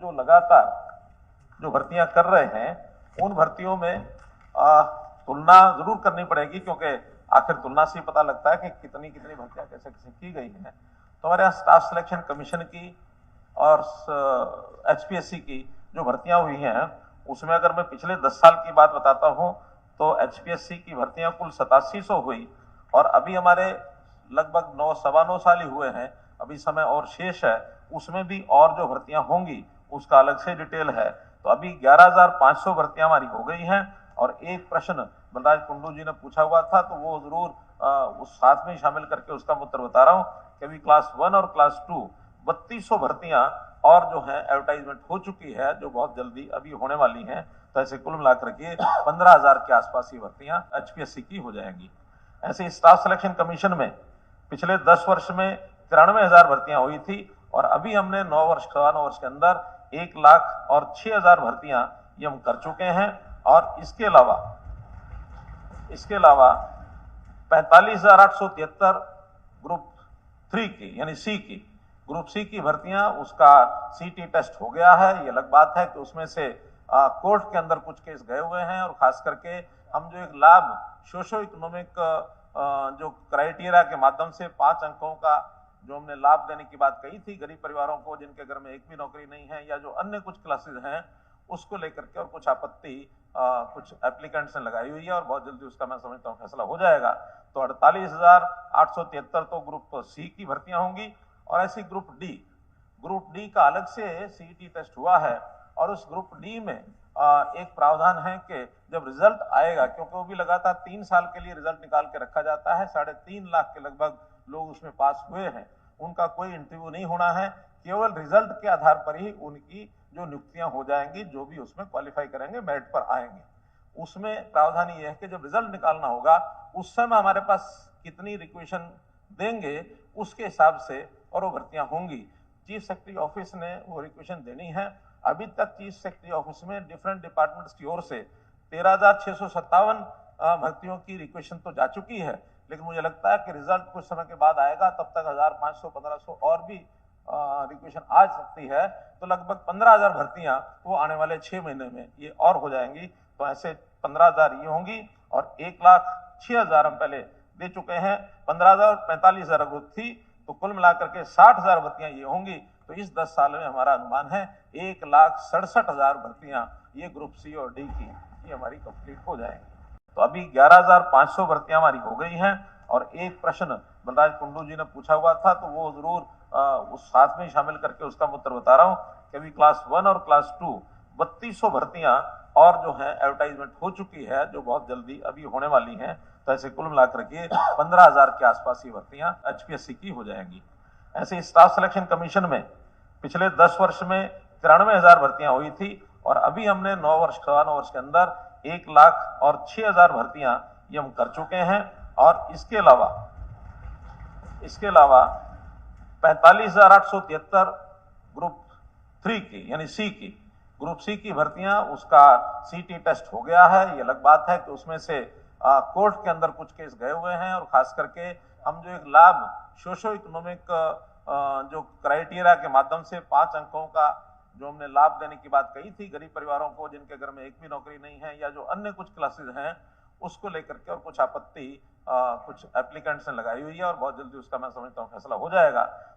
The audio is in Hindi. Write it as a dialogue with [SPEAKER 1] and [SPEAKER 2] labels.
[SPEAKER 1] जो लगातार जो भर्तियां कर रहे हैं उन भर्तियों में तुलना जरूर करनी पड़ेगी, क्योंकि आखिर तुलना से ही पता लगता है कि कितनी कितनी भर्तियां कैसे कैसे की गई हैं। तो हमारे यहाँ स्टाफ सिलेक्शन कमीशन की और एचपीएससी की जो भर्तियां हुई हैं उसमें अगर मैं पिछले 10 साल की बात बताता हूं तो एचपीएससी की भर्तियां कुल 8700 हुई और अभी हमारे लगभग 9 साल ही हुए हैं, अभी समय और शेष है, उसमें भी और जो भर्तियां होंगी उसका अलग से डिटेल है। तो अभी 11,500 भर्तियां हमारी हो गई हैं और एक प्रश्न बलराज कुंडू जी ने पूछा हुआ था तो वो जरूर उस साथ में शामिल करके उसका उत्तर बता रहा हूं कि अभी क्लास 1 और क्लास 2 3200 भर्तियां और जो है एडवर्टाइजमेंट हो चुकी है, जो बहुत जल्दी अभी होने वाली हैं। तो ऐसे कुल मिलाकर के 15,000 के आसपास ही भर्तियां एचपीएससी की हो जाएंगी। ऐसे स्टाफ सिलेक्शन कमीशन में पिछले 10 वर्ष में 93,000 भर्तियां हुई थी और अभी हमने 9 वर्ष के अंदर 1,06,000 भर्तियां ये हम कर चुके हैं। और इसके अलावा 45,873 ग्रुप 3 की यानी सी की ग्रुप सी की भर्तियां, उसका सीटी टेस्ट हो गया है। ये अलग बात है कि उसमें से कोर्ट के अंदर कुछ केस गए हुए हैं और खास करके हम जो एक लाभ सोशो इकोनॉमिक जो क्राइटेरिया के माध्यम से 5 अंकों का जो हमने लाभ देने की बात कही थी गरीब परिवारों को जिनके घर में एक भी नौकरी नहीं है या जो अन्य कुछ क्लासेस हैं, उसको लेकर के और कुछ आपत्ति कुछ एप्लीकेंट्स ने लगाई हुई है और बहुत जल्दी उसका मैं समझता हूँ फैसला हो जाएगा। तो 48,873 तो ग्रुप सी की भर्तियां होंगी और ऐसी ग्रुप डी का अलग से सीईटी टेस्ट हुआ है और उस ग्रुप डी में एक प्रावधान है कि जब रिजल्ट आएगा, क्योंकि वो भी लगातार 3 साल के लिए रिजल्ट निकाल के रखा जाता है, 3.5 लाख के लगभग लोग उसमें पास हुए हैं, उनका कोई इंटरव्यू नहीं होना है, केवल रिजल्ट के आधार पर ही उनकी जो नियुक्तियां हो जाएंगी, जो भी उसमें क्वालिफाई करेंगे मेरिट पर आएंगे। उसमें प्रावधान ये है कि जब रिजल्ट निकालना होगा उस समय हमारे पास कितनी रिक्वेशन देंगे उसके हिसाब से और वो भर्तियां होंगी। चीफ सेक्रेटरी ऑफिस ने वो रिक्वेशन देनी है। अभी तक चीफ सेक्रेटरी ऑफिस में डिफरेंट डिपार्टमेंट्स की ओर से 13,657 भर्तियों की रिक्वेशन तो जा चुकी है, लेकिन मुझे लगता है कि रिजल्ट कुछ समय के बाद आएगा, तब तक 1,500-1,500 और भी रिक्वेशन आ सकती है, तो लगभग 15,000 भर्तियां वो आने वाले 6 महीने में ये और हो जाएंगी। तो ऐसे 15,000 ये होंगी और 1,06,000 हम पहले दे चुके हैं, 15,000 और 45,000 ग्रुप थी, तो कुल मिलाकर के 60,000 भर्तियां ये होंगी। तो इस 10 साल में हमारा अनुमान है 1,67,000 भर्तियां ये ग्रुप सी और डी की ये हमारी कंप्लीट हो जाएंगी। तो अभी 11,500 भर्तियां हमारी हो गई हैं और एक प्रश्न बलराज कुंडू जी ने पूछा हुआ था तो वो जरूर उस साथ में शामिल करके उसका उत्तर बता रहा हूं कि अभी क्लास 1 और क्लास 2 3200 भर्तियां और जो है एडवर्टाइजमेंट हो चुकी है, जो बहुत जल्दी अभी होने वाली हैं। तो ऐसे कुल मिलाकर के 15,000 के आसपास ही भर्तियां एचपीएससी की हो जाएंगी। ऐसे स्टाफ सिलेक्शन कमीशन में पिछले 10 वर्ष में 93,000 भर्तियां हुई थी और अभी हमने 9 वर्ष के अंदर 1,06,000 भर्तियां ये हम कर चुके हैं। और इसके अलावा 45,873 ग्रुप 3 की यानी सी की ग्रुप सी की भर्तियां, उसका सीटी टेस्ट हो गया है। ये अलग बात है कि उसमें से कोर्ट के अंदर कुछ केस गए हुए हैं और खास करके हम जो एक लाभ सोशो इकोनॉमिक जो क्राइटेरिया के माध्यम से 5 अंकों का जो हमने लाभ देने की बात कही थी गरीब परिवारों को जिनके घर में एक भी नौकरी नहीं है या जो अन्य कुछ क्लासेस हैं, उसको लेकर के और कुछ आपत्ति कुछ एप्लीकेंट्स ने लगाई हुई है और बहुत जल्दी उसका मैं समझता हूँ फैसला हो जाएगा।